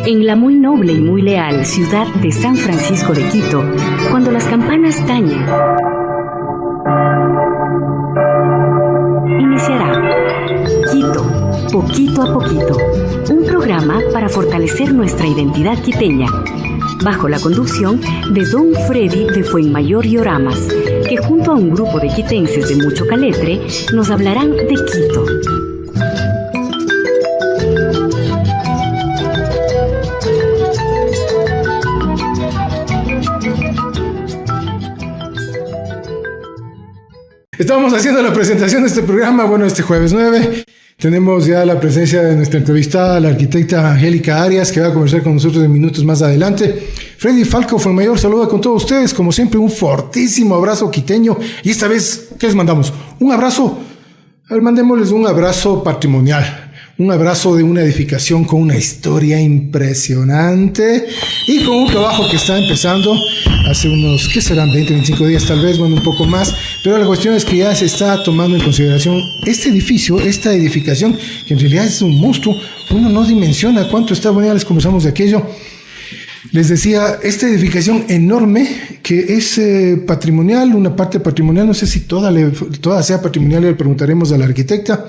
En la muy noble y muy leal ciudad de San Francisco de Quito, cuando las campanas tañen, iniciará Quito, poquito a poquito, un programa para fortalecer nuestra identidad quiteña, bajo la conducción de Don Freddy de Fuenmayor y Oramas, que junto a un grupo de quitenses de mucho caletre nos hablarán de Quito. Estamos haciendo la presentación de este programa, este jueves 9. Tenemos ya la presencia de nuestra entrevistada, la arquitecta Angélica Arias, que va a conversar con nosotros en minutos más adelante. Freddy Falco Fuenmayor saluda con todos ustedes, como siempre, un fortísimo abrazo quiteño. Y esta vez, ¿qué les mandamos? Un abrazo, mandémosles un abrazo patrimonial. Un abrazo de una edificación con una historia impresionante y con un trabajo que está empezando hace unos, ¿qué serán? 20, 25 días tal vez, un poco más. Pero la cuestión es que ya se está tomando en consideración este edificio, esta edificación, que en realidad es un monstruo. Uno no dimensiona cuánto está bonita, les conversamos de aquello. Les decía, esta edificación enorme que es patrimonial, una parte patrimonial, no sé si toda sea patrimonial, le preguntaremos a la arquitecta.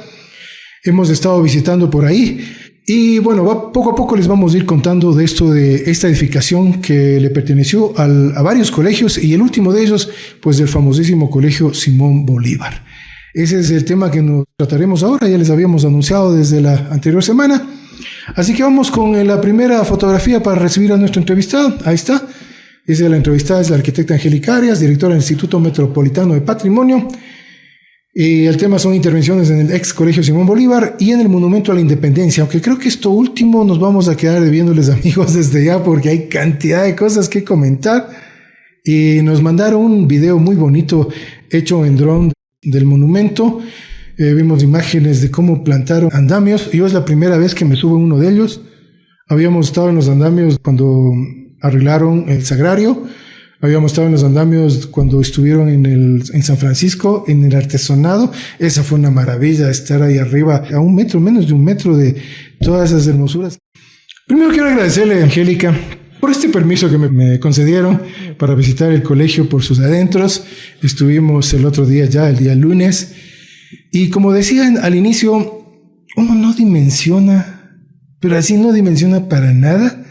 Hemos estado visitando por ahí y poco a poco les vamos a ir contando de esto, de esta edificación que le perteneció a varios colegios y el último de ellos, pues del famosísimo Colegio Simón Bolívar. Ese es el tema que nos trataremos ahora, ya les habíamos anunciado desde la anterior semana. Así que vamos con la primera fotografía para recibir a nuestro entrevistado. Ahí está. La entrevistada es la arquitecta Angélica Arias, directora del Instituto Metropolitano de Patrimonio. Y el tema son intervenciones en el ex Colegio Simón Bolívar y en el Monumento a la Independencia, aunque creo que esto último nos vamos a quedar debiéndoles, amigos, desde ya, porque hay cantidad de cosas que comentar. Y nos mandaron un video muy bonito hecho en dron del monumento. Vimos imágenes de cómo plantaron andamios. Yo es la primera vez que me subo en uno de ellos. Habíamos estado en los andamios cuando arreglaron el sagrario. Habíamos estado en los andamios cuando estuvieron en San Francisco, en el artesonado. Esa fue una maravilla, estar ahí arriba, a un metro, menos de un metro de todas esas hermosuras. Primero quiero agradecerle a Angélica por este permiso que me concedieron para visitar el colegio por sus adentros. Estuvimos el otro día ya, el día lunes. Y como decían al inicio, uno no dimensiona, pero así no dimensiona para nada,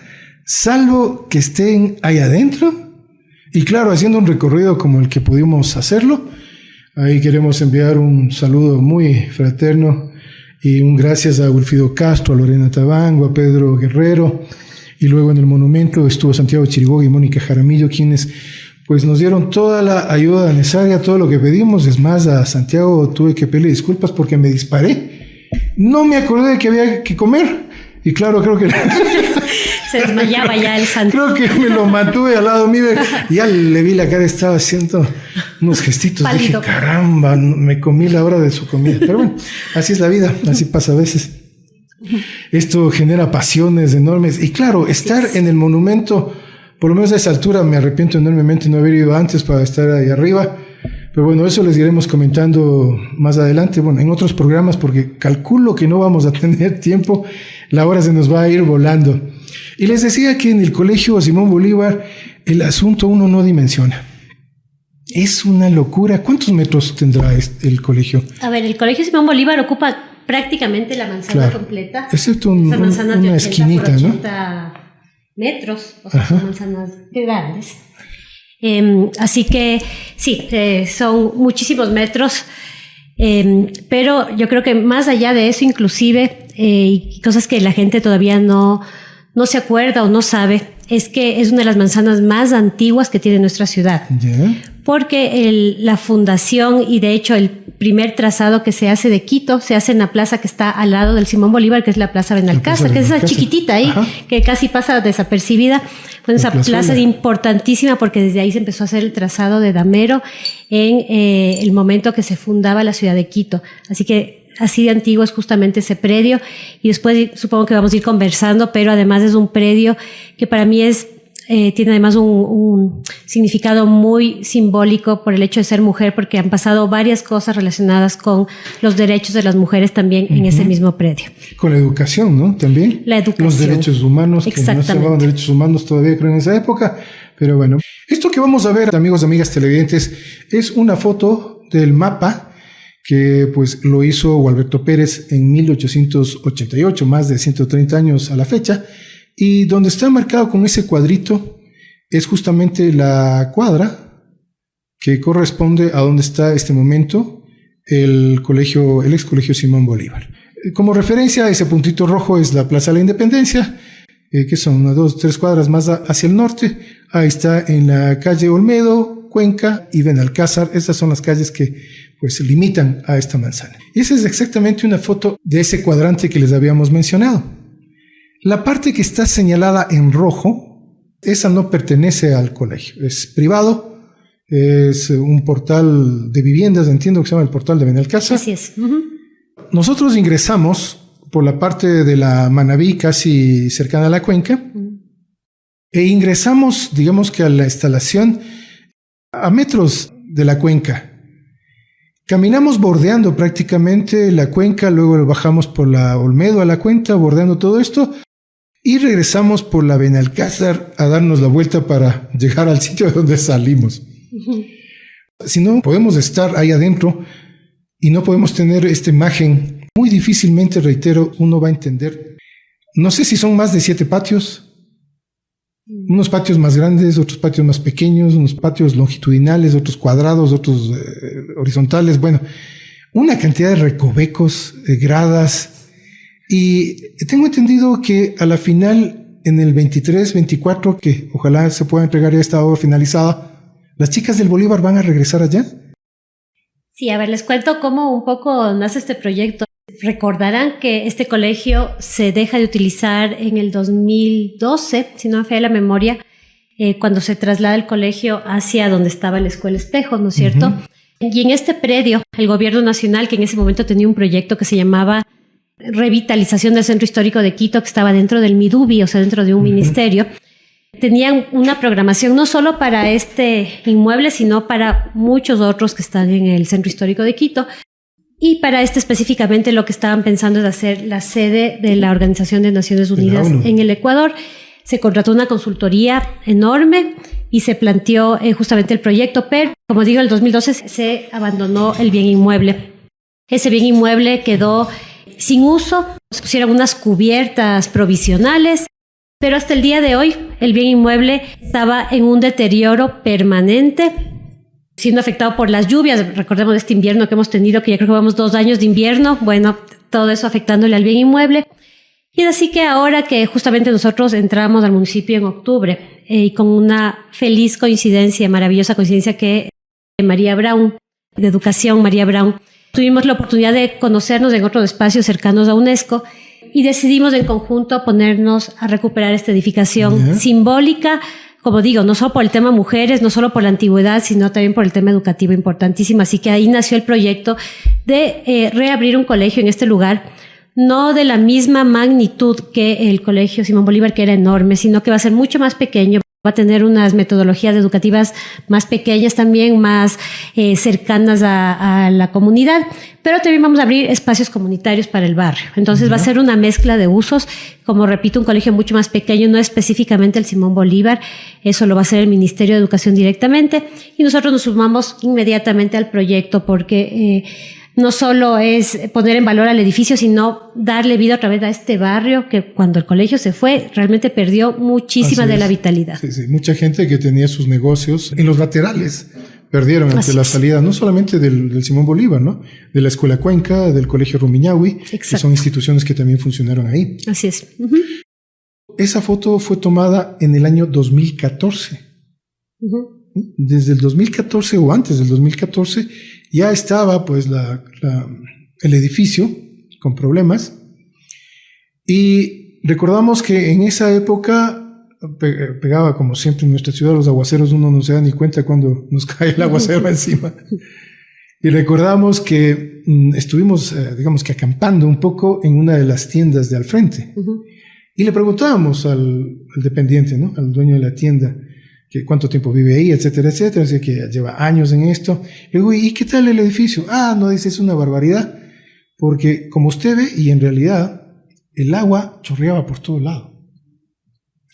salvo que estén ahí adentro. Y claro, haciendo un recorrido como el que pudimos hacerlo, ahí queremos enviar un saludo muy fraterno y un gracias a Wilfrido Castro, a Lorena Tabango, a Pedro Guerrero, y luego en el monumento estuvo Santiago Chiriboga y Mónica Jaramillo, quienes pues nos dieron toda la ayuda necesaria, todo lo que pedimos. Es más, a Santiago tuve que pedirle disculpas porque me disparé. No me acordé de que había que comer. Y claro, creo que se desmayaba ya el santo. Creo que me lo mantuve al lado mío. Ya le vi la cara, estaba haciendo unos gestitos. Pálido. Dije, caramba, me comí la hora de su comida. Pero bueno, así es la vida, así pasa a veces. Esto genera pasiones enormes. Y claro, estar en el monumento, por lo menos a esa altura, me arrepiento enormemente de no haber ido antes para estar ahí arriba. Pero bueno, eso les iremos comentando más adelante, en otros programas, porque calculo que no vamos a tener tiempo, la hora se nos va a ir volando. Y les decía que en el Colegio Simón Bolívar el asunto uno no dimensiona. Es una locura. ¿Cuántos metros tendrá el colegio? A ver, el Colegio Simón Bolívar ocupa prácticamente la manzana completa. Excepto una esquinita, por 80 metros, o sea, son manzanas grandes. Así que sí, son muchísimos metros, pero yo creo que más allá de eso, inclusive, cosas que la gente todavía no se acuerda o no sabe, es que es una de las manzanas más antiguas que tiene nuestra ciudad. Yeah. Porque la fundación y de hecho el primer trazado que se hace de Quito se hace en la plaza que está al lado del Simón Bolívar, que es la Plaza Benalcázar, que es esa chiquitita ahí, que casi pasa desapercibida. Bueno, esa plaza es importantísima porque desde ahí se empezó a hacer el trazado de Damero en el momento que se fundaba la ciudad de Quito. Así que así de antiguo es justamente ese predio, y después supongo que vamos a ir conversando, pero además es un predio que para mí es tiene además un significado muy simbólico por el hecho de ser mujer, porque han pasado varias cosas relacionadas con los derechos de las mujeres también en ese mismo predio. Con la educación, ¿no? También. La educación. Los derechos humanos, que no se llamaban derechos humanos todavía, creo, en esa época. Pero bueno, esto que vamos a ver, amigos y amigas televidentes, es una foto del mapa que pues lo hizo Gualberto Pérez en 1888, más de 130 años a la fecha, y donde está marcado con ese cuadrito es justamente la cuadra que corresponde a donde está este momento el ex colegio Simón Bolívar. Como referencia, ese puntito rojo es la Plaza de la Independencia, que son 1, 2, 3 cuadras más hacia el norte. Ahí está en la calle Olmedo, Cuenca y Benalcázar. Estas son las calles que pues limitan a esta manzana. Y esa es exactamente una foto de ese cuadrante que les habíamos mencionado. La parte que está señalada en rojo, esa no pertenece al colegio, es privado, es un portal de viviendas, entiendo que se llama el portal de Benalcázar. Así es. Nosotros ingresamos por la parte de la Manabí, casi cercana a la cuenca, e ingresamos, digamos que a la instalación a metros de la cuenca. Caminamos bordeando prácticamente la cuenca, luego bajamos por la Olmedo a la cuenca, bordeando todo esto, y regresamos por la Benalcázar a darnos la vuelta para llegar al sitio de donde salimos. Si no podemos estar ahí adentro y no podemos tener esta imagen, muy difícilmente, reitero, uno va a entender. No sé si son más de 7 patios, unos patios más grandes, otros patios más pequeños, unos patios longitudinales, otros cuadrados, otros horizontales. Bueno, una cantidad de recovecos, gradas. Y tengo entendido que a la final, en el 23, 24, que ojalá se pueda entregar ya esta obra finalizada, ¿las chicas del Bolívar van a regresar allá? Sí, a ver, les cuento cómo un poco nace este proyecto. Recordarán que este colegio se deja de utilizar en el 2012, si no me falla la memoria, cuando se traslada el colegio hacia donde estaba la Escuela Espejo, ¿no es cierto? Y en este predio, el gobierno nacional, que en ese momento tenía un proyecto que se llamaba Revitalización del Centro Histórico de Quito, que estaba dentro del MIDUBI, o sea, dentro de un ministerio, tenían una programación no solo para este inmueble, sino para muchos otros que están en el Centro Histórico de Quito. Y para este específicamente lo que estaban pensando es hacer la sede de la Organización de Naciones Unidas en el Ecuador. Se contrató una consultoría enorme y se planteó justamente el proyecto, pero como digo, en el 2012 se abandonó el bien inmueble. Ese bien inmueble quedó sin uso, se pusieron unas cubiertas provisionales, pero hasta el día de hoy el bien inmueble estaba en un deterioro permanente, siendo afectado por las lluvias. Recordemos este invierno que hemos tenido, que ya creo que vamos 2 años de invierno, bueno, todo eso afectándole al bien inmueble. Y es así que ahora que justamente nosotros entramos al municipio en octubre, y con una feliz coincidencia, maravillosa coincidencia, que María Brown, de Educación, María Brown, tuvimos la oportunidad de conocernos en otros espacios cercanos a UNESCO y decidimos en conjunto ponernos a recuperar esta edificación simbólica, como digo, no solo por el tema mujeres, no solo por la antigüedad, sino también por el tema educativo importantísimo. Así que ahí nació el proyecto de reabrir un colegio en este lugar, no de la misma magnitud que el Colegio Simón Bolívar, que era enorme, sino que va a ser mucho más pequeño, va a tener unas metodologías educativas más pequeñas también, más cercanas a la comunidad, pero también vamos a abrir espacios comunitarios para el barrio. Entonces va a ser una mezcla de usos, como repito, un colegio mucho más pequeño, no específicamente el Simón Bolívar, eso lo va a hacer el Ministerio de Educación directamente, y nosotros nos sumamos inmediatamente al proyecto porque no solo es poner en valor al edificio, sino darle vida otra vez a este barrio que cuando el colegio se fue realmente perdió muchísima de la vitalidad. Sí, sí. Mucha gente que tenía sus negocios en los laterales perdieron ante la salida no solamente del Simón Bolívar, ¿no? De la Escuela Cuenca, del Colegio Rumiñahui, que son instituciones que también funcionaron ahí. Así es. Esa foto fue tomada en el año 2014. Desde el 2014 o antes del 2014 ya estaba pues el edificio con problemas, y recordamos que en esa época pegaba, como siempre en nuestra ciudad, los aguaceros, uno no se da ni cuenta cuando nos cae el aguacero encima. Y recordamos que estuvimos, digamos que acampando un poco en una de las tiendas de al frente. Y le preguntábamos al dependiente, ¿no? Al dueño de la tienda, que cuánto tiempo vive ahí, etcétera, etcétera. Así que lleva años en esto. Le digo, ¿y qué tal el edificio? No, dice, es una barbaridad. Porque como usted ve, y en realidad, el agua chorreaba por todo lado.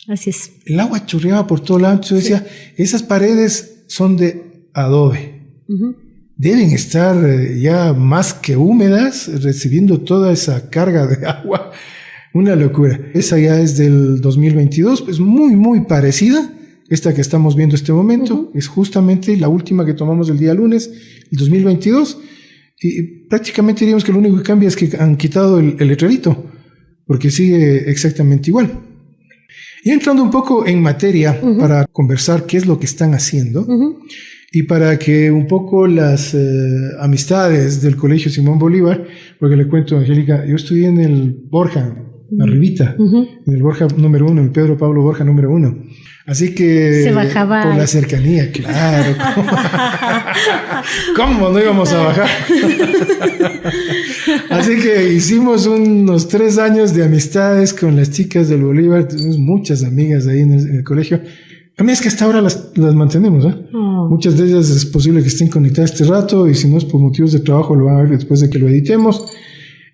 Así es. El agua chorreaba por todo lado. Entonces decía, esas paredes son de adobe. Uh-huh. Deben estar ya más que húmedas, recibiendo toda esa carga de agua. Una locura. Esa ya es del 2022, pues muy, muy parecida. Esta que estamos viendo este momento, uh-huh, es justamente la última que tomamos el día lunes, el 2022. Y prácticamente diríamos que lo único que cambia es que han quitado el letrerito, porque sigue exactamente igual. Y entrando un poco en materia, uh-huh, para conversar qué es lo que están haciendo, uh-huh, y para que un poco las amistades del Colegio Simón Bolívar, porque le cuento, Angélica, yo estudié en el Borja, arribita, uh-huh, en el Borja número 1, el Pedro Pablo Borja número 1. Así que se bajaba por la cercanía, claro. ¿Cómo no íbamos a bajar? Así que hicimos unos 3 años de amistades con las chicas del Bolívar. Tenemos muchas amigas ahí en el colegio. A mí es que hasta ahora las mantenemos, ¿eh? Oh. Muchas de ellas es posible que estén conectadas este rato, y si no es por motivos de trabajo lo van a ver después de que lo editemos.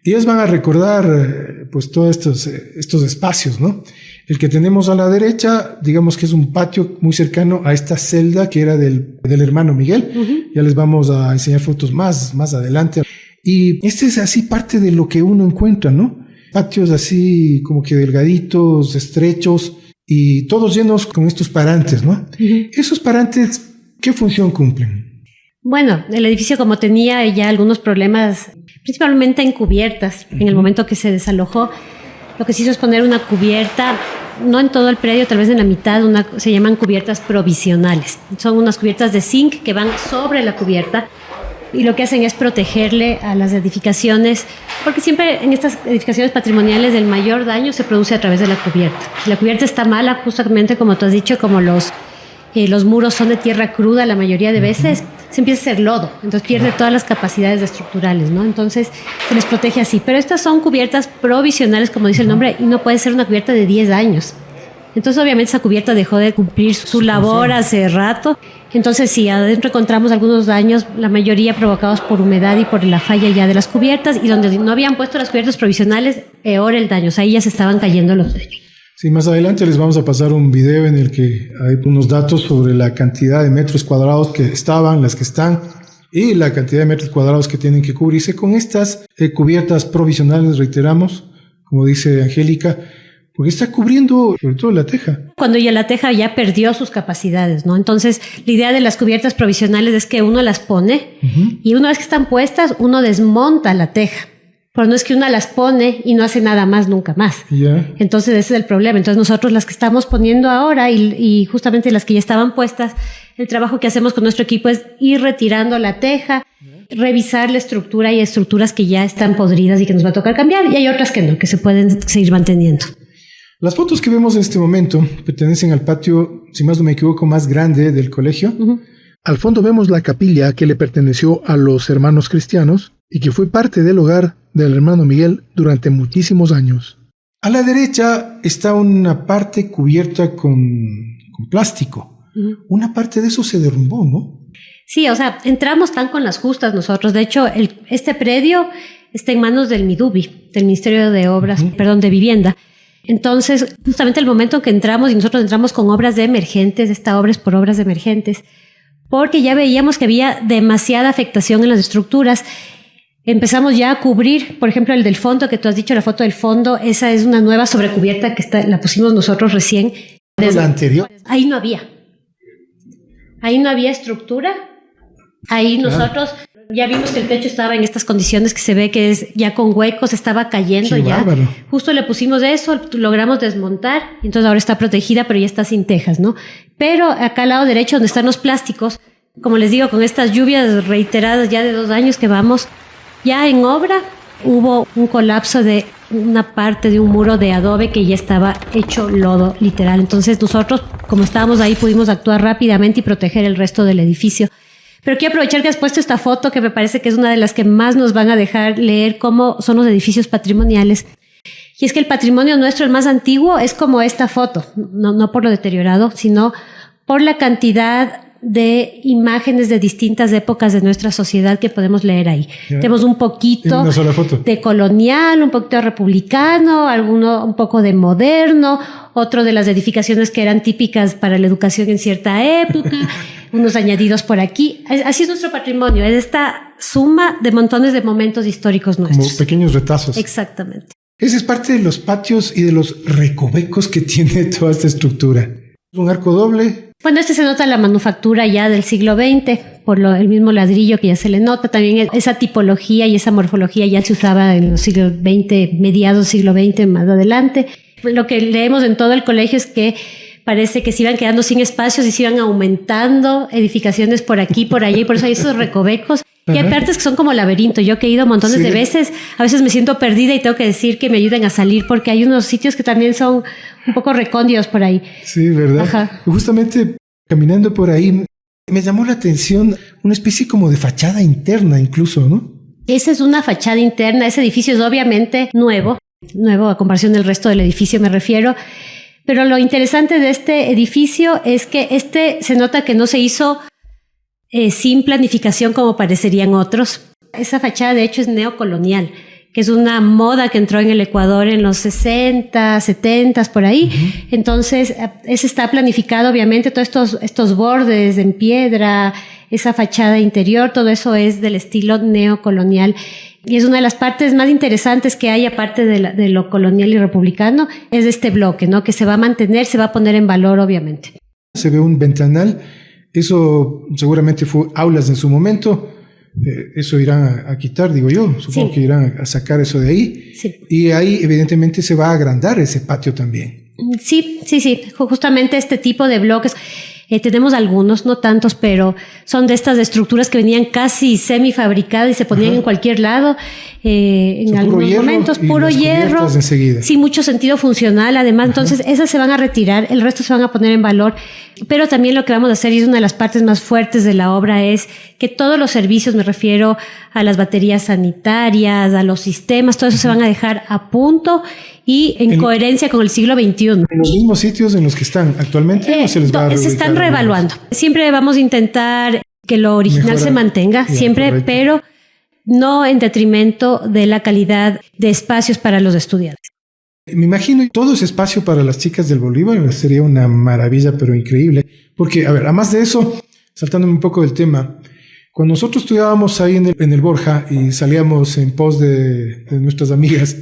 Y ellas van a recordar pues todos estos espacios, ¿no? El que tenemos a la derecha, digamos que es un patio muy cercano a esta celda que era del hermano Miguel. Uh-huh. Ya les vamos a enseñar fotos más adelante. Y este es así parte de lo que uno encuentra, ¿no? Patios así como que delgaditos, estrechos, y todos llenos con estos parantes, ¿no? Uh-huh. Esos parantes, ¿qué función cumplen? Bueno, el edificio, como tenía ya algunos problemas, principalmente en cubiertas, uh-huh, en el momento que se desalojó, lo que se hizo es poner una cubierta, no en todo el predio, tal vez en la mitad, se llaman cubiertas provisionales. Son unas cubiertas de zinc que van sobre la cubierta, y lo que hacen es protegerle a las edificaciones, porque siempre en estas edificaciones patrimoniales el mayor daño se produce a través de la cubierta. Si la cubierta está mala, justamente como tú has dicho, como los muros son de tierra cruda la mayoría de veces, se empieza a hacer lodo, entonces pierde todas las capacidades estructurales, ¿no? Entonces se les protege así. Pero estas son cubiertas provisionales, como dice el nombre, y no puede ser una cubierta de 10 años. Entonces obviamente esa cubierta dejó de cumplir su labor hace rato. Entonces sí, adentro encontramos algunos daños, la mayoría provocados por humedad y por la falla ya de las cubiertas, y donde no habían puesto las cubiertas provisionales, peor el daño, o sea, ahí ya se estaban cayendo los techos. Sí, más adelante les vamos a pasar un video en el que hay unos datos sobre la cantidad de metros cuadrados que estaban, las que están, y la cantidad de metros cuadrados que tienen que cubrirse con estas cubiertas provisionales, reiteramos, como dice Angélica, porque está cubriendo sobre todo la teja. Cuando ya la teja ya perdió sus capacidades, ¿no? Entonces, la idea de las cubiertas provisionales es que uno las pone, uh-huh, y una vez que están puestas, uno desmonta la teja. Pero no es que una las pone y no hace nada más nunca más. Yeah. Entonces ese es el problema. Entonces nosotros las que estamos poniendo ahora y justamente las que ya estaban puestas, el trabajo que hacemos con nuestro equipo es ir retirando la teja, revisar la estructura. Hay estructuras que ya están podridas y que nos va a tocar cambiar, y hay otras que no, que se pueden seguir manteniendo. Las fotos que vemos en este momento pertenecen al patio, si más no me equivoco, más grande del colegio. Uh-huh. Al fondo vemos la capilla que le perteneció a los hermanos cristianos y que fue parte del hogar del hermano Miguel durante muchísimos años. A la derecha está una parte cubierta con plástico. Uh-huh. Una parte de eso se derrumbó, ¿no? Sí, o sea, entramos tan con las justas nosotros. De hecho, este predio está en manos del MIDUBI, del Ministerio de Obras, uh-huh, de Vivienda. Entonces, justamente el momento en que entramos, y nosotros entramos con obras de emergentes, esta obra es por obras de emergentes, porque ya veíamos que había demasiada afectación en las estructuras. Empezamos ya a cubrir, por ejemplo, el del fondo que tú has dicho, la foto del fondo, esa es una nueva sobrecubierta que la pusimos nosotros recién. ¿La anterior? Ahí no había estructura. Ahí nosotros ya vimos que el techo estaba en estas condiciones que se ve que es ya con huecos, estaba cayendo. Qué ya. Bárbaro. Justo le pusimos eso, logramos desmontar, entonces ahora está protegida, pero ya está sin tejas, ¿no? Pero acá al lado derecho, donde están los plásticos, como les digo, con estas lluvias reiteradas ya de 2 años que vamos, ya en obra hubo un colapso de una parte de un muro de adobe que ya estaba hecho lodo, literal. Entonces nosotros, como estábamos ahí, pudimos actuar rápidamente y proteger el resto del edificio. Pero quiero aprovechar que has puesto esta foto, que me parece que es una de las que más nos van a dejar leer cómo son los edificios patrimoniales. Y es que el patrimonio nuestro, el más antiguo, es como esta foto, no por lo deteriorado, sino por la cantidad de imágenes de distintas épocas de nuestra sociedad que podemos leer ahí. Tenemos un poquito de colonial, un poquito de republicano, un poco de moderno, otro de las edificaciones que eran típicas para la educación en cierta época, unos añadidos por aquí. Así es nuestro patrimonio, es esta suma de montones de momentos históricos nuestros. Como pequeños retazos. Exactamente. Ese es parte de los patios y de los recovecos que tiene toda esta estructura. Un arco doble. Bueno, se nota la manufactura ya del siglo XX, por el mismo ladrillo que ya se le nota. También esa tipología y esa morfología ya se usaba en los siglos XX, mediados del siglo XX, más adelante. Lo que leemos en todo el colegio es que parece que se iban quedando sin espacios y se iban aumentando edificaciones por aquí, por allá, y por eso hay esos recovecos. Y hay partes que son como laberinto. Yo que he ido montones de veces, a veces me siento perdida y tengo que decir que me ayuden a salir porque hay unos sitios que también son un poco recóndidos por ahí. Sí, ¿verdad? Ajá. Justamente caminando por ahí me llamó la atención una especie como de fachada interna incluso, ¿no? Esa es una fachada interna. Ese edificio es obviamente nuevo a comparación del resto del edificio me refiero. Pero lo interesante de este edificio es que se nota que no se hizo sin planificación como parecerían otros. Esa fachada de hecho es neocolonial, que es una moda que entró en el Ecuador en los 60, 70, por ahí. Entonces, ese está planificado, obviamente, todos estos bordes en piedra, esa fachada interior, todo eso es del estilo neocolonial. Y es una de las partes más interesantes que hay, aparte de lo colonial y republicano, es este bloque, ¿no? Que se va a mantener, se va a poner en valor, obviamente. Se ve un ventanal. Eso seguramente fue aulas en su momento. Eso irán a quitar, digo yo. Supongo que irán a sacar eso de ahí. Sí. Y ahí evidentemente se va a agrandar ese patio también. Sí. Justamente este tipo de bloques. Tenemos algunos, no tantos, pero son de estas estructuras que venían casi semifabricadas y se ponían en cualquier lado. En algunos momentos, puro hierro. Sí, mucho sentido funcional. Además, entonces esas se van a retirar, el resto se van a poner en valor. Pero también lo que vamos a hacer, y es una de las partes más fuertes de la obra, es que todos los servicios, me refiero a las baterías sanitarias, a los sistemas, todo eso se van a dejar a punto y en coherencia con el siglo XXI. ¿En los mismos sitios en los que están actualmente o se les va a se están reevaluando? Siempre vamos a intentar que lo original se mantenga, siempre, correcto. Pero no en detrimento de la calidad de espacios para los estudiantes. Me imagino todo ese espacio para las chicas del Bolívar sería una maravilla, pero increíble. Porque, a ver, además de eso, saltándome un poco del tema, cuando nosotros estudiábamos ahí en el Borja y salíamos en pos de nuestras amigas,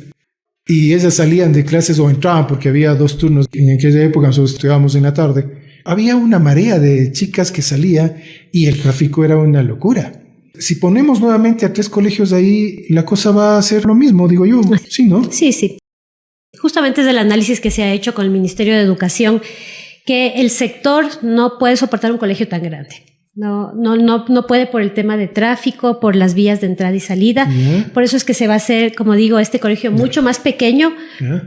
y ellas salían de clases o entraban porque había 2 turnos, en aquella época nosotros estudiábamos en la tarde, había una marea de chicas que salía y el tráfico era una locura. Si ponemos nuevamente a 3 colegios ahí, la cosa va a ser lo mismo, digo yo. Sí, ¿no? Sí. Justamente es el análisis que se ha hecho con el Ministerio de Educación, que el sector no puede soportar un colegio tan grande. No puede por el tema de tráfico, por las vías de entrada y salida. Por eso es que se va a hacer, como digo, este colegio mucho más pequeño,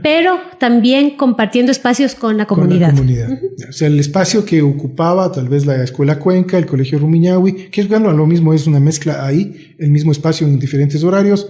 pero también compartiendo espacios con la comunidad. O sea, el espacio que ocupaba tal vez la Escuela Cuenca, el Colegio Rumiñahui, que es bueno, lo mismo es una mezcla ahí, el mismo espacio en diferentes horarios,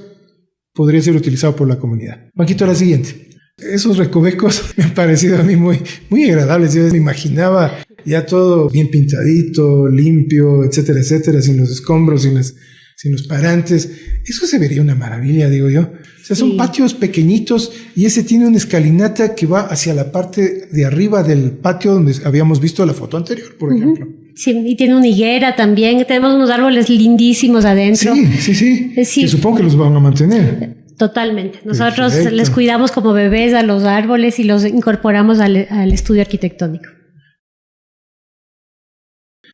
podría ser utilizado por la comunidad. Banquito, la siguiente. Esos recovecos me han parecido a mí muy, muy agradables. Yo me imaginaba ya todo bien pintadito, limpio, etcétera, etcétera, sin los escombros, sin los parantes. Eso se vería una maravilla, digo yo. O sea, son patios pequeñitos y ese tiene una escalinata que va hacia la parte de arriba del patio donde habíamos visto la foto anterior, por ejemplo. Sí, y tiene una higuera también. Tenemos unos árboles lindísimos adentro. Sí. Que supongo que los van a mantener. Totalmente. Nosotros les cuidamos como bebés a los árboles y los incorporamos al estudio arquitectónico.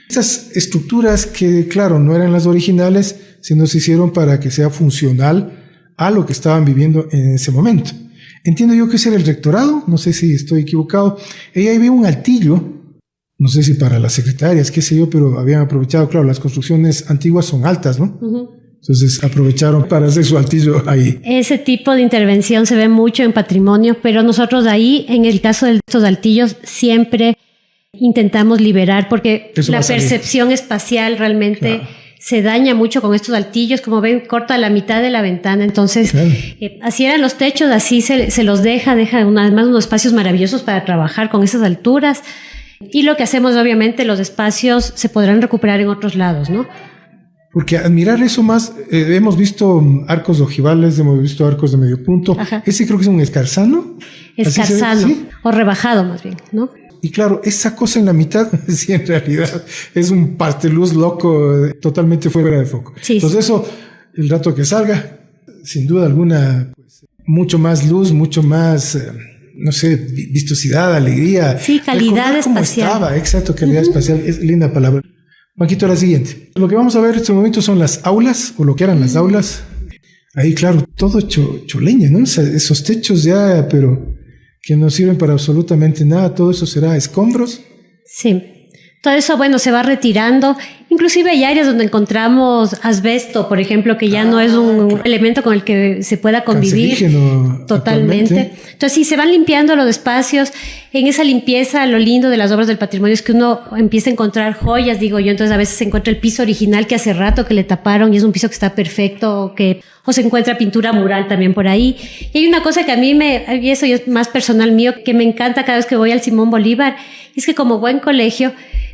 Esas estructuras que, claro, no eran las originales, sino se hicieron para que sea funcional a lo que estaban viviendo en ese momento. Entiendo yo que ese era el rectorado, no sé si estoy equivocado. Ahí había un altillo, no sé si para las secretarias, qué sé yo, pero habían aprovechado, claro, las construcciones antiguas son altas, ¿no? Entonces aprovecharon para hacer su altillo ahí. Ese tipo de intervención se ve mucho en patrimonio, pero nosotros ahí, en el caso de estos altillos, siempre intentamos liberar porque la percepción espacial realmente se daña mucho con estos altillos, como ven, corta la mitad de la ventana, entonces claro. Así eran los techos, así se los deja además unos espacios maravillosos para trabajar con esas alturas, y lo que hacemos obviamente los espacios se podrán recuperar en otros lados, ¿no? Porque admirar eso más, hemos visto arcos ojivales, hemos visto arcos de medio punto. Ajá. Ese creo que es un escarzano. Escarzano, ¿sí? O rebajado más bien, ¿no? Y claro, esa cosa en la mitad, sí, en realidad es un pasteluz loco, totalmente fuera de foco. Sí, entonces eso, el rato que salga, sin duda alguna, pues, mucho más luz, mucho más, no sé, vistosidad, alegría. Sí, calidad espacial. Cómo estaba, exacto, calidad espacial, es linda palabra. Paquito, la siguiente. Lo que vamos a ver en este momento son las aulas, o lo que eran las aulas. Ahí, claro, todo hecho leña, ¿no? O sea, esos techos ya, pero que no sirven para absolutamente nada. Todo eso será escombros. Sí. Todo eso, bueno, se va retirando. Inclusive hay áreas donde encontramos asbesto, por ejemplo, que ya no es un elemento con el que se pueda convivir. Totalmente. Entonces, sí, se van limpiando los espacios. En esa limpieza, lo lindo de las obras del patrimonio es que uno empieza a encontrar joyas, digo yo. Entonces, a veces se encuentra el piso original que hace rato que le taparon y es un piso que está perfecto, o se encuentra pintura mural también por ahí. Y hay una cosa que a mí y eso es más personal mío, que me encanta cada vez que voy al Simón Bolívar, es que como buen colegio,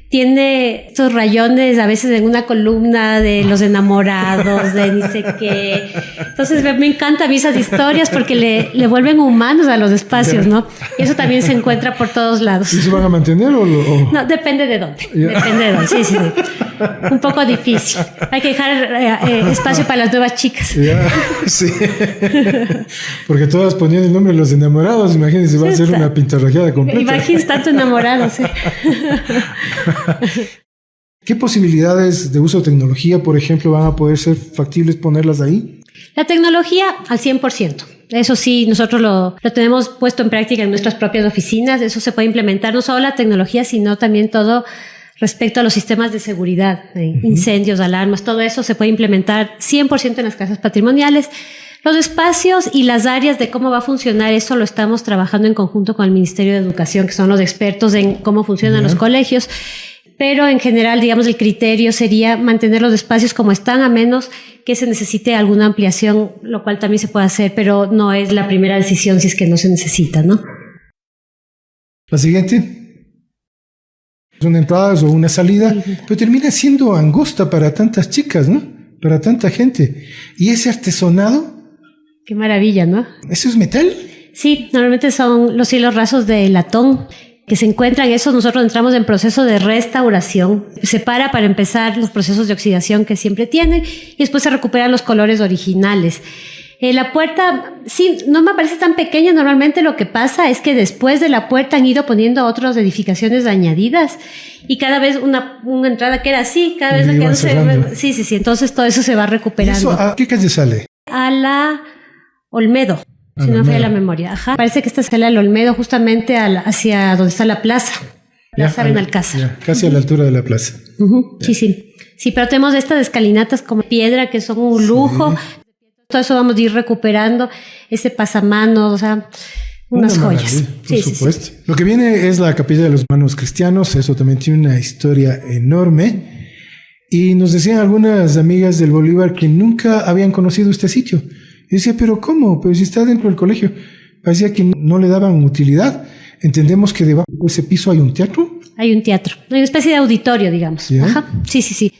tiene estos rayones a veces en una columna de los enamorados, de ni sé qué. Entonces me encanta a mí esas historias porque le vuelven humanos a los espacios, ¿no? Y eso también se encuentra por todos lados. ¿Y se van a mantener o? No, depende de dónde. Depende de dónde, sí. Un poco difícil. Hay que dejar espacio para las nuevas chicas. Sí. Porque todas ponían el nombre de los enamorados. Imagínense, va a ser una pintarrajeada completa. Imagínense tanto enamorado, sí. ¿Qué posibilidades de uso de tecnología, por ejemplo, van a poder ser factibles ponerlas ahí? La tecnología al 100%. Eso sí, nosotros lo tenemos puesto en práctica en nuestras propias oficinas. Eso se puede implementar no solo la tecnología, sino también todo respecto a los sistemas de seguridad, incendios, alarmas, todo eso se puede implementar 100% en las casas patrimoniales. Los espacios y las áreas de cómo va a funcionar eso lo estamos trabajando en conjunto con el Ministerio de Educación, que son los expertos en cómo funcionan los colegios. Pero en general, digamos, el criterio sería mantener los espacios como están, a menos que se necesite alguna ampliación, lo cual también se puede hacer, pero no es la primera decisión si es que no se necesita, ¿no? La siguiente. Son entradas o una salida, pero termina siendo angosta para tantas chicas, ¿no? Para tanta gente. ¿Y ese artesonado? Qué maravilla, ¿no? ¿Eso es metal? Sí, normalmente son los hilos rasos de latón que se encuentran. Eso nosotros entramos en proceso de restauración. Se para empezar los procesos de oxidación que siempre tienen y después se recuperan los colores originales. La puerta, sí, no me parece tan pequeña. Normalmente lo que pasa es que después de la puerta han ido poniendo otras edificaciones añadidas y cada vez una entrada que era así, cada vez que sí. Entonces todo eso se va recuperando. ¿Eso a qué calle sale? A la Olmedo. Si no me falla la memoria. Ajá. Parece que esta sale al Olmedo, justamente hacia donde está la plaza. Plaza Benalcázar. Casi a la altura de la plaza. Sí. Sí, pero tenemos estas escalinatas como piedra que son un lujo. Todo eso vamos a ir recuperando. Ese pasamanos, o sea, unas joyas. Por supuesto. Sí. Lo que viene es la Capilla de los Hermanos Cristianos. Eso también tiene una historia enorme. Y nos decían algunas amigas del Bolívar que nunca habían conocido este sitio. Y decía, ¿pero cómo? Pero si está dentro del colegio. Parecía que no le daban utilidad. Entendemos que debajo de ese piso hay un teatro. Hay un teatro. Hay una especie de auditorio, digamos. ¿Sí? Ajá. Sí.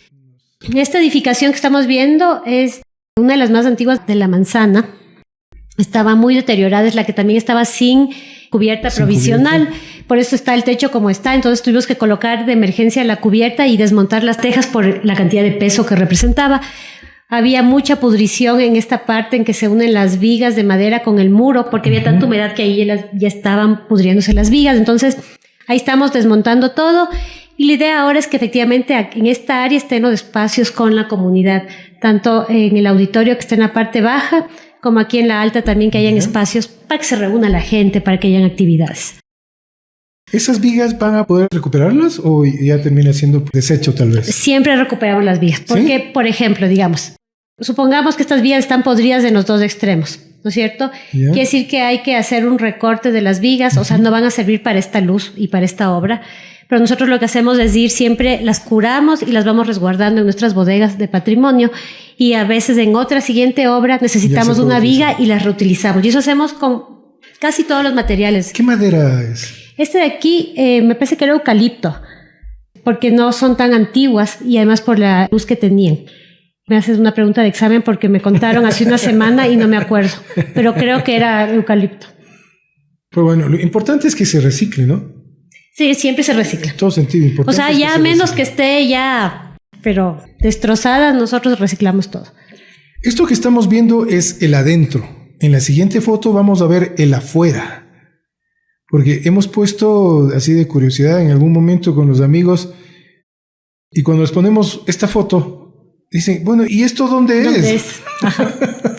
Esta edificación que estamos viendo es una de las más antiguas de La Manzana. Estaba muy deteriorada. Es la que también estaba sin cubierta provisional. Por eso está el techo como está. Entonces tuvimos que colocar de emergencia la cubierta y desmontar las tejas por la cantidad de peso que representaba. Había mucha pudrición en esta parte en que se unen las vigas de madera con el muro, porque había tanta humedad que ahí ya estaban pudriéndose las vigas. Entonces, ahí estamos desmontando todo. Y la idea ahora es que efectivamente en esta área estén los espacios con la comunidad, tanto en el auditorio que está en la parte baja, como aquí en la alta también, que hayan espacios para que se reúna la gente, para que hayan actividades. ¿Esas vigas van a poder recuperarlas o ya termina siendo desecho tal vez? Siempre recuperamos las vigas, porque, ¿sí? Por ejemplo, digamos, supongamos que estas vigas están podridas en los dos extremos, ¿no es cierto? Quiere decir que hay que hacer un recorte de las vigas, o sea, no van a servir para esta luz y para esta obra, pero nosotros lo que hacemos es ir siempre, las curamos y las vamos resguardando en nuestras bodegas de patrimonio, y a veces en otra siguiente obra necesitamos una viga y las reutilizamos, y eso hacemos con casi todos los materiales. ¿Qué madera es? Este de aquí me parece que era eucalipto, porque no son tan antiguas y además por la luz que tenían. Me haces una pregunta de examen porque me contaron hace una semana y no me acuerdo, pero creo que era eucalipto. Pero bueno, lo importante es que se recicle, ¿no? Sí, siempre se recicla. En todo sentido, importante. O sea, ya menos que esté ya, pero destrozada, nosotros reciclamos todo. Esto que estamos viendo es el adentro. En la siguiente foto vamos a ver el afuera. Porque hemos puesto así de curiosidad en algún momento con los amigos, y cuando les ponemos esta foto, dicen, bueno, ¿y esto dónde es? Ajá.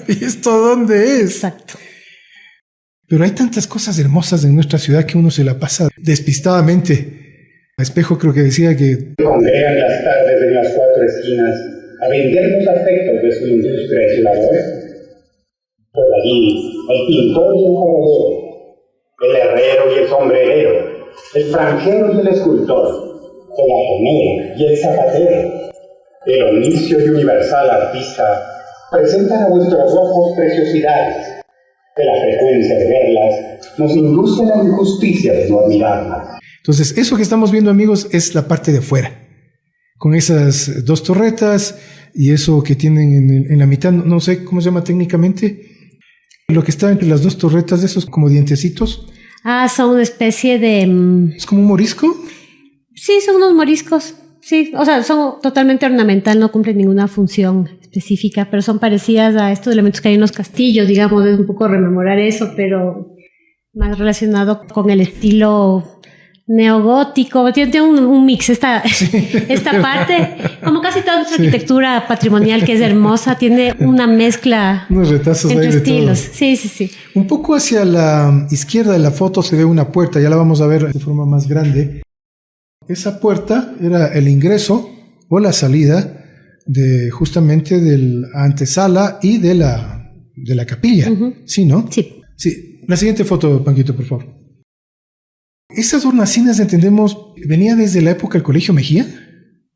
¿Y esto dónde es? Exacto. Pero hay tantas cosas hermosas en nuestra ciudad que uno se la pasa despistadamente. A Espejo creo que decía que congregan las tardes en las cuatro esquinas a vender los afectos de su industria y su labor. Por allí, el pintor y el joyero, el herrero y el sombrerero, el franjero y el escultor, el atomero y el zapatero, el omniscio y universal artista, presentan a vuestros ojos preciosidades, que la frecuencia de verlas nos induce a la injusticia de no admirarlas. entonces eso que estamos viendo, amigos, es la parte de afuera, con esas dos torretas y eso que tienen en la mitad, no sé cómo se llama técnicamente, lo que está entre las dos torretas de esos como dientecitos. Ah, son una especie de... ¿Es como un morisco? Sí, son unos moriscos. Sí, o sea, son totalmente ornamental, no cumplen ninguna función específica, pero son parecidas a estos elementos que hay en los castillos, digamos, es un poco rememorar eso, pero más relacionado con el estilo neogótico. Tiene un mix esta parte, como casi toda nuestra arquitectura patrimonial, que es hermosa, tiene una mezcla unos retazos entre ahí de estilos. todo. Sí. Un poco hacia la izquierda de la foto se ve una puerta, ya la vamos a ver de forma más grande. Esa puerta era el ingreso o la salida de justamente de la antesala y de la capilla. Uh-huh. ¿Sí, no? Sí. La siguiente foto, Panquito, por favor. Esas hornacinas, entendemos, venía desde la época del Colegio Mejía.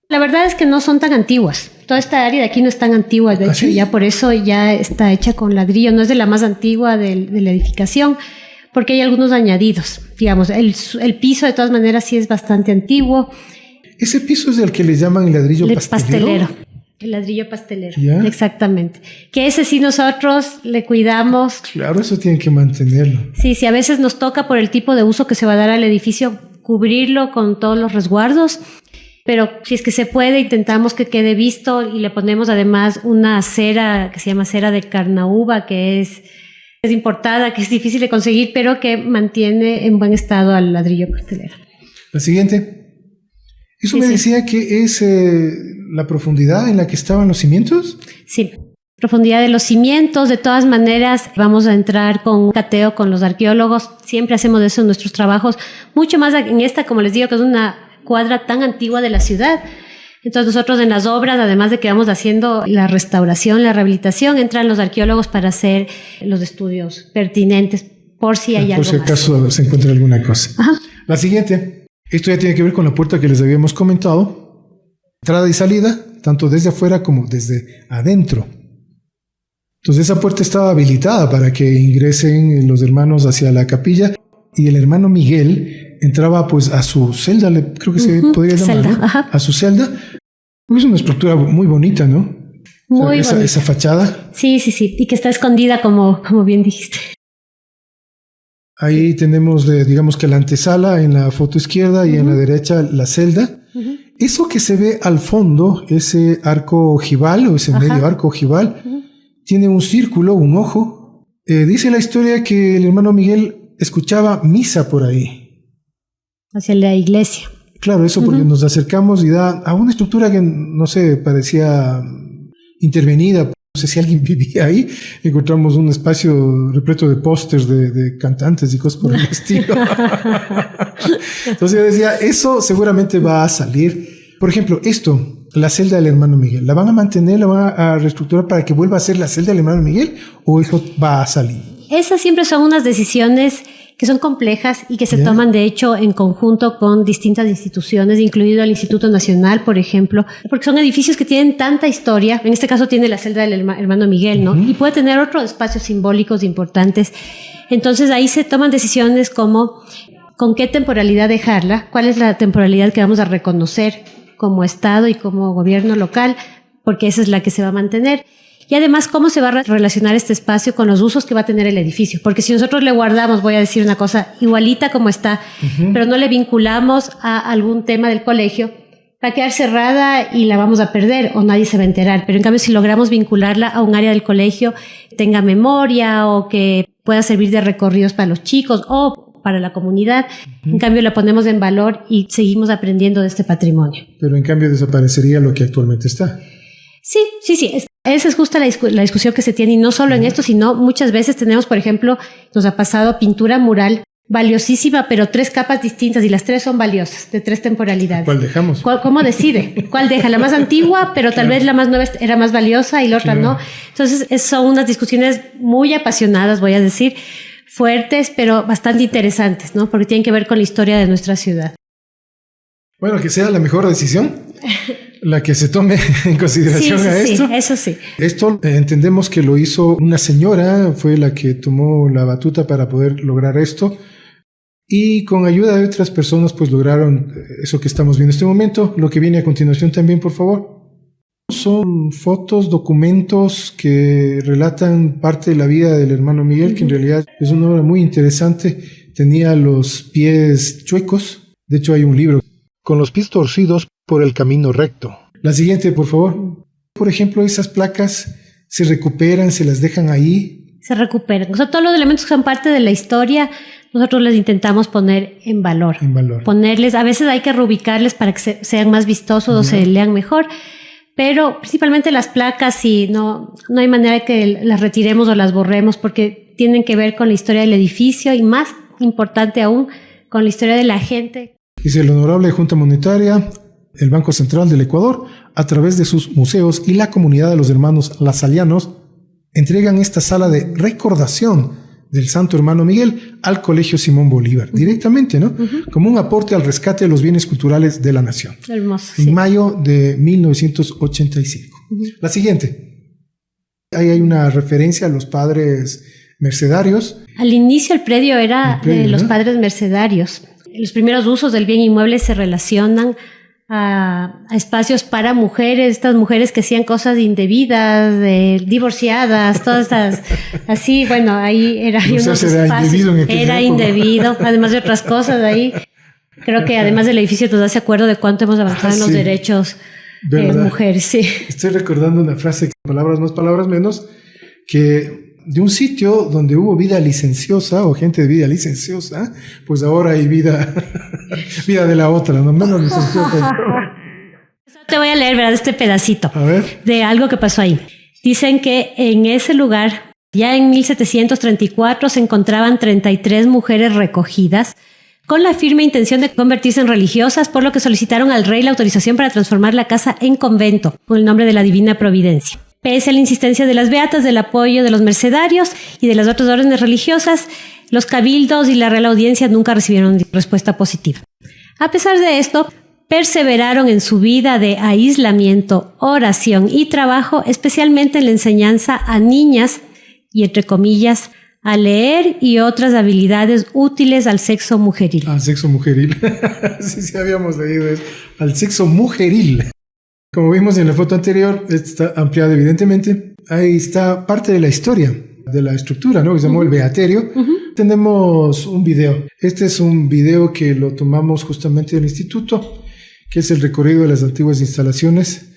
La verdad es que no son tan antiguas. Toda esta área de aquí no es tan antigua, de hecho, ¿sí? ya por eso ya está hecha con ladrillo, no es de la más antigua de la edificación, porque hay algunos añadidos. Digamos, el piso de todas maneras sí es bastante antiguo. Ese piso es el que le llaman el ladrillo pastelero. El ladrillo pastelero, ¿Ya? Exactamente. Que ese sí nosotros le cuidamos. Claro, eso tienen que mantenerlo. Sí, a veces nos toca por el tipo de uso que se va a dar al edificio cubrirlo con todos los resguardos, pero si es que se puede intentamos que quede visto y le ponemos además una cera que se llama cera de carnauba, que es importada, que es difícil de conseguir, pero que mantiene en buen estado al ladrillo pastelero. La siguiente. ¿Eso me decía que es la profundidad en la que estaban los cimientos? Sí, profundidad de los cimientos. De todas maneras, vamos a entrar con un cateo con los arqueólogos. Siempre hacemos eso en nuestros trabajos. Mucho más en esta, como les digo, que es una cuadra tan antigua de la ciudad. Entonces nosotros en las obras, además de que vamos haciendo la restauración, la rehabilitación, entran los arqueólogos para hacer los estudios pertinentes por si hay algo más. Por si acaso se encuentra alguna cosa. Ajá. La siguiente. Esto ya tiene que ver con la puerta que les habíamos comentado. Entrada y salida, tanto desde afuera como desde adentro. Entonces esa puerta estaba habilitada para que ingresen los hermanos hacia la capilla y el hermano Miguel entraba pues a su celda, creo que se podría llamar, celda, ¿no? ajá. A su celda. Es una estructura muy bonita, ¿no? Muy bonita. Esa fachada. Sí, y que está escondida como bien dijiste. Ahí tenemos, digamos que la antesala en la foto izquierda y en la derecha la celda. Eso que se ve al fondo, ese arco ojival o ese medio arco ojival, tiene un círculo, un ojo. Dice la historia que el hermano Miguel escuchaba misa por ahí. Hacia la iglesia. Claro, eso porque nos acercamos y da a una estructura que, no sé, parecía intervenida. No sé si alguien vivía ahí. Encontramos un espacio repleto de pósters de cantantes y cosas por el estilo. Entonces yo decía, eso seguramente va a salir. Por ejemplo, esto, la celda del hermano Miguel, ¿la van a mantener, la van a reestructurar para que vuelva a ser la celda del hermano Miguel o eso va a salir? Esas siempre son unas decisiones que son complejas y que se toman de hecho en conjunto con distintas instituciones, incluido el Instituto Nacional, por ejemplo, porque son edificios que tienen tanta historia. En este caso tiene la celda del hermano Miguel, ¿no? Y puede tener otros espacios simbólicos importantes. Entonces ahí se toman decisiones como con qué temporalidad dejarla, cuál es la temporalidad que vamos a reconocer como Estado y como gobierno local, porque esa es la que se va a mantener. Y además, cómo se va a relacionar este espacio con los usos que va a tener el edificio. Porque si nosotros le guardamos, voy a decir una cosa, igualita como está, pero no le vinculamos a algún tema del colegio, va a quedar cerrada y la vamos a perder o nadie se va a enterar. Pero en cambio, si logramos vincularla a un área del colegio, tenga memoria o que pueda servir de recorridos para los chicos o para la comunidad, en cambio la ponemos en valor y seguimos aprendiendo de este patrimonio. Pero en cambio desaparecería lo que actualmente está. Sí. Esa es justa la discusión que se tiene, y no solo en esto, sino muchas veces tenemos, por ejemplo, nos ha pasado pintura mural valiosísima, pero 3 capas distintas y las 3 son valiosas, de 3 temporalidades. ¿Cuál dejamos? ¿Cómo decide? ¿Cuál deja? La más antigua, pero tal vez la más nueva era más valiosa y la otra no. Entonces, son unas discusiones muy apasionadas, voy a decir, fuertes, pero bastante interesantes, ¿no? Porque tienen que ver con la historia de nuestra ciudad. Bueno, que sea la mejor decisión la que se tome en consideración a esto. Sí, eso sí. Esto entendemos que lo hizo una señora, fue la que tomó la batuta para poder lograr esto, y con ayuda de otras personas pues lograron eso que estamos viendo en este momento. Lo que viene a continuación también, por favor. Son fotos, documentos que relatan parte de la vida del hermano Miguel, que en realidad es una obra muy interesante. Tenía los pies chuecos, de hecho hay un libro, con los pies torcidos por el camino recto. La siguiente, por favor. Por ejemplo, esas placas se recuperan, se las dejan ahí. Se recuperan. O sea, todos los elementos que son parte de la historia, nosotros les intentamos poner en valor. Ponerles, a veces hay que reubicarles para que sean más vistosos o se lean mejor, pero principalmente las placas sí, no hay manera de que las retiremos o las borremos, porque tienen que ver con la historia del edificio y, más importante aún, con la historia de la gente. Dice el Honorable Junta Monetaria, el Banco Central del Ecuador, a través de sus museos y la comunidad de los hermanos lasalianos, entregan esta sala de recordación del Santo Hermano Miguel al Colegio Simón Bolívar, directamente, ¿no? Como un aporte al rescate de los bienes culturales de la nación. Hermoso. En mayo de 1985. La siguiente. Ahí hay una referencia a los padres mercedarios. Al inicio el predio era de los padres mercedarios. Los primeros usos del bien inmueble se relacionan a espacios para mujeres, estas mujeres que hacían cosas indebidas, divorciadas, todas estas, así, bueno, ahí era unos espacios, era indebido, además de otras cosas ahí. Creo que además del edificio nos hace acuerdo de cuánto hemos avanzado en los derechos de mujeres, sí. Estoy recordando una frase, palabras más, palabras menos, que de un sitio donde hubo vida licenciosa o gente de vida licenciosa, pues ahora hay vida de la otra, no menos licenciosa. Te voy a leer, ¿verdad? Este pedacito de algo que pasó ahí. Dicen que en ese lugar, ya en 1734, se encontraban 33 mujeres recogidas con la firme intención de convertirse en religiosas, por lo que solicitaron al rey la autorización para transformar la casa en convento, con el nombre de la Divina Providencia. Pese a la insistencia de las beatas, del apoyo de los mercedarios y de las otras órdenes religiosas, los cabildos y la Real Audiencia nunca recibieron respuesta positiva. A pesar de esto, perseveraron en su vida de aislamiento, oración y trabajo, especialmente en la enseñanza a niñas y, entre comillas, a leer y otras habilidades útiles al sexo mujeril. Al sexo mujeril. Sí, habíamos leído eso. Al sexo mujeril. Como vimos en la foto anterior, está ampliado evidentemente. Ahí está parte de la historia de la estructura, ¿no? Que se llamó el Beaterio. Tenemos un video. Este es un video que lo tomamos justamente del instituto, que es el recorrido de las antiguas instalaciones.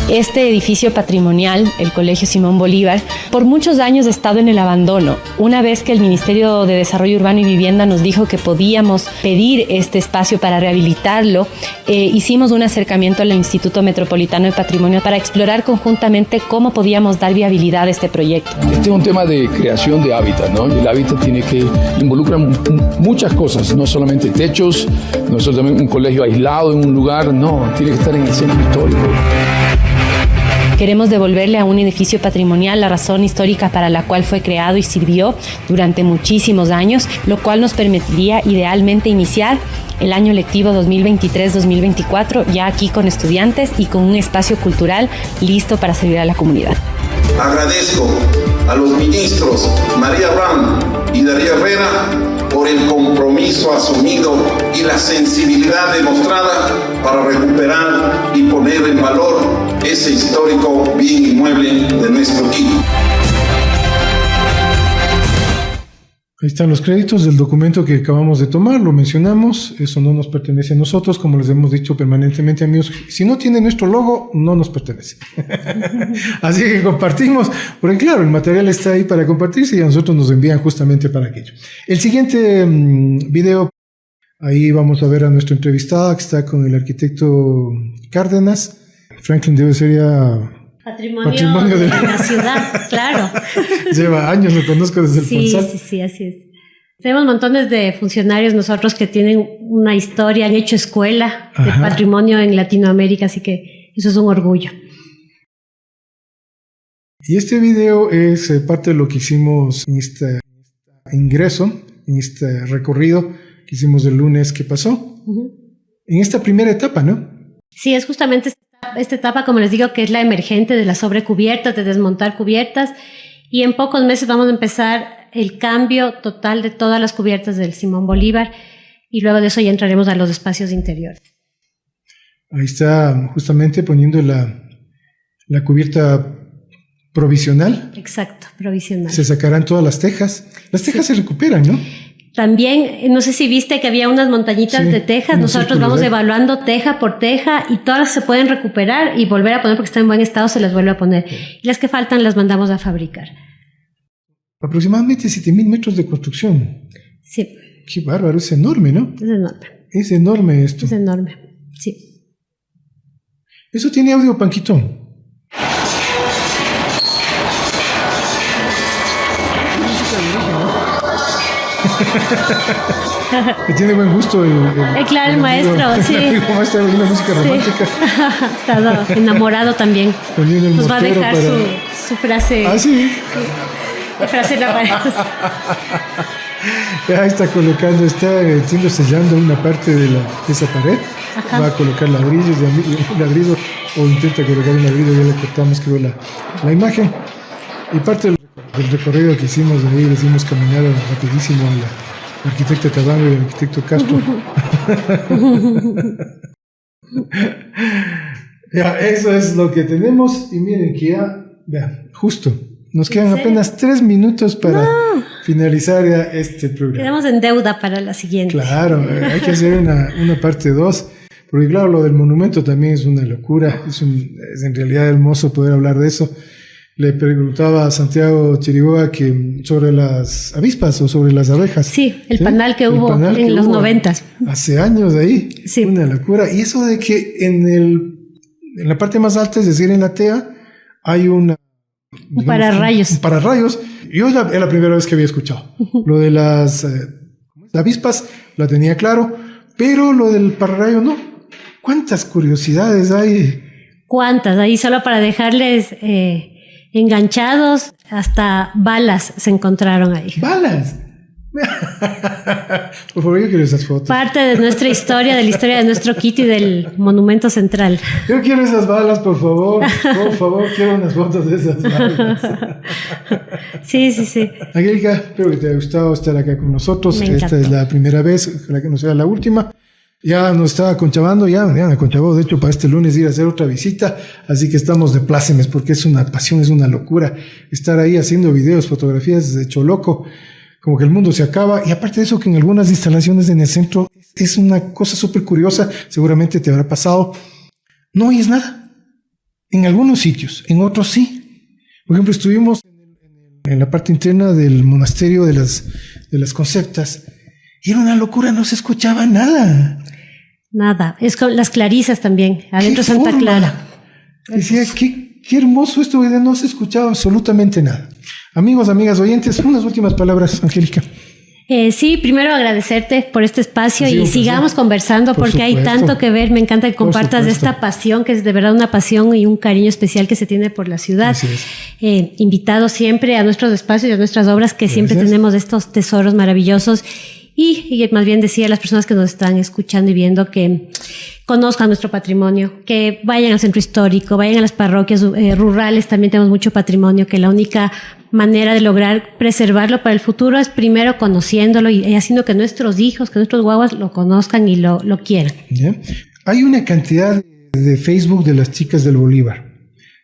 Este edificio patrimonial, el Colegio Simón Bolívar, por muchos años ha estado en el abandono. Una vez que el Ministerio de Desarrollo Urbano y Vivienda nos dijo que podíamos pedir este espacio para rehabilitarlo, hicimos un acercamiento al Instituto Metropolitano de Patrimonio para explorar conjuntamente cómo podíamos dar viabilidad a este proyecto. Este es un tema de creación de hábitat, ¿no? El hábitat tiene que involucrar muchas cosas, no solamente techos, no solamente un colegio aislado en un lugar, no, tiene que estar en el centro histórico. Queremos devolverle a un edificio patrimonial la razón histórica para la cual fue creado y sirvió durante muchísimos años, lo cual nos permitiría idealmente iniciar el año lectivo 2023-2024 ya aquí con estudiantes y con un espacio cultural listo para servir a la comunidad. Agradezco a los ministros María Ram y Darío Herrera por el compromiso asumido y la sensibilidad demostrada para recuperar y poner en valor ese histórico bien inmueble de nuestro Quito. Ahí están los créditos del documento que acabamos de tomar, lo mencionamos, eso no nos pertenece a nosotros, como les hemos dicho permanentemente, amigos, si no tiene nuestro logo, no nos pertenece. Así que compartimos, porque claro, el material está ahí para compartirse y a nosotros nos envían justamente para aquello. El siguiente video, ahí vamos a ver a nuestra entrevistada que está con el arquitecto Cárdenas. Franklin debe ser ya... Patrimonio de la ciudad, claro. Lleva años, lo conozco desde el Fonsal. Sí, así es. Tenemos montones de funcionarios nosotros que tienen una historia, han hecho escuela de patrimonio en Latinoamérica, así que eso es un orgullo. Y este video es parte de lo que hicimos en este ingreso, en este recorrido que hicimos el lunes que pasó, en esta primera etapa, ¿no? Sí, es justamente esta etapa, como les digo, que es la emergente de las sobrecubiertas, de desmontar cubiertas, y en pocos meses vamos a empezar el cambio total de todas las cubiertas del Simón Bolívar, y luego de eso ya entraremos a los espacios interiores. Ahí está justamente poniendo la cubierta provisional. Exacto, provisional. Se sacarán todas las tejas. Las tejas se recuperan, ¿no? También, no sé si viste que había unas montañitas de tejas. Nosotros vamos evaluando teja por teja y todas se pueden recuperar y volver a poner porque están en buen estado, se las vuelve a poner. Y las que faltan las mandamos a fabricar. Aproximadamente 7,000 metros de construcción. Sí. Qué bárbaro, es enorme, ¿no? Es enorme. Es enorme esto. Es enorme, sí. ¿Eso tiene audio, Panquito? Que tiene buen gusto claro, el maestro, sí. El maestro de una música romántica. Está enamorado también. Nos va a dejar su frase. Ah, sí. La frase en la pared. Ya está colocando, está sellando una parte de esa pared. Ajá. Va a colocar ladrillos, ladrillo, o intenta colocar un ladrillo, ya le cortamos, creo, la imagen. Y parte del recorrido que hicimos ahí, le hicimos caminar rapidísimo a la arquitecta Tabango y al arquitecto Castro. Ya, eso es lo que tenemos. Y miren que ya, vean, justo, nos quedan apenas 3 minutos para finalizar ya este programa. Quedamos en deuda para la siguiente. Claro, hay que hacer una parte 2. Porque claro, lo del monumento también es una locura. Es en realidad hermoso poder hablar de eso. Le preguntaba a Santiago Chiriboga que sobre las avispas o sobre las abejas. Sí, el panal que hubo en los 90. Hace años ahí. Sí. Una locura. Y eso de que en la parte más alta, es decir, en la TEA, hay un pararrayos. Un pararrayos. Yo es la primera vez que había escuchado. Lo de las avispas la tenía claro, pero lo del pararrayo no. ¿Cuántas curiosidades hay? ¿Cuántas? Ahí solo para dejarles... enganchados, hasta balas se encontraron ahí. ¿Balas? Por favor, yo quiero esas fotos. Parte de nuestra historia, de la historia de nuestro Quito y del monumento central. Yo quiero esas balas, por favor. Por favor, quiero unas fotos de esas balas. Sí. Angélica, espero que te haya gustado estar acá con nosotros. Esta es la primera vez, ojalá que no sea la última. Ya nos está aconchabando, ya me aconchabó, de hecho, para este lunes ir a hacer otra visita, así que estamos de plácemes, porque es una pasión, es una locura estar ahí haciendo videos, fotografías de hecho loco, como que el mundo se acaba, y aparte de eso que en algunas instalaciones en el centro es una cosa súper curiosa, seguramente te habrá pasado, no oyes nada, en algunos sitios, en otros sí. Por ejemplo, estuvimos en la parte interna del monasterio de las Conceptas, y era una locura, no se escuchaba nada. Nada, es con las clarisas también, adentro Santa Clara. Decía, qué hermoso esto, no se escuchaba absolutamente nada. Amigos, amigas, oyentes, unas últimas palabras, Angélica. Sí, primero agradecerte por este espacio y sigamos conversando porque hay tanto que ver. Me encanta que compartas de esta pasión, que es de verdad una pasión y un cariño especial que se tiene por la ciudad. Invitado siempre a nuestros espacios y a nuestras obras, que siempre tenemos estos tesoros maravillosos. Y más bien decía a las personas que nos están escuchando y viendo que conozcan nuestro patrimonio, que vayan al centro histórico, vayan a las parroquias rurales, también tenemos mucho patrimonio, que la única manera de lograr preservarlo para el futuro es primero conociéndolo y haciendo que nuestros hijos, que nuestros guaguas lo conozcan y lo quieran. Hay una cantidad de Facebook de las chicas del Bolívar.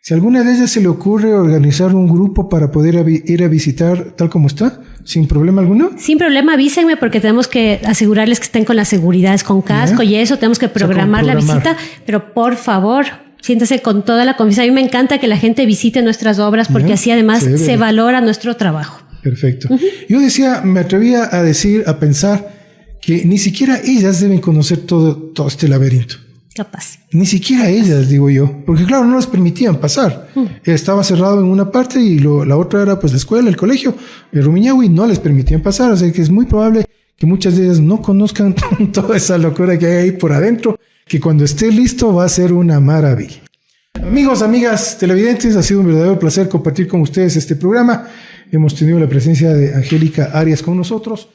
Si a alguna de ellas se le ocurre organizar un grupo para poder ir a visitar tal como está, ¿sin problema alguno? Sin problema, avísenme porque tenemos que asegurarles que estén con las seguridades, con casco y eso, tenemos que programar la visita, pero por favor, siéntase con toda la confianza. A mí me encanta que la gente visite nuestras obras porque así además se valora nuestro trabajo. Perfecto. Yo decía, me atrevía a pensar que ni siquiera ellas deben conocer todo este laberinto. Capaz. Ni siquiera ellas, digo yo, porque claro, no les permitían pasar. Estaba cerrado en una parte y la otra era pues la escuela, el colegio, el Rumiñahui, no les permitían pasar, o sea que es muy probable que muchas de ellas no conozcan toda esa locura que hay ahí por adentro, que cuando esté listo va a ser una maravilla. Amigos, amigas televidentes, ha sido un verdadero placer compartir con ustedes este programa. Hemos tenido la presencia de Angélica Arias con nosotros.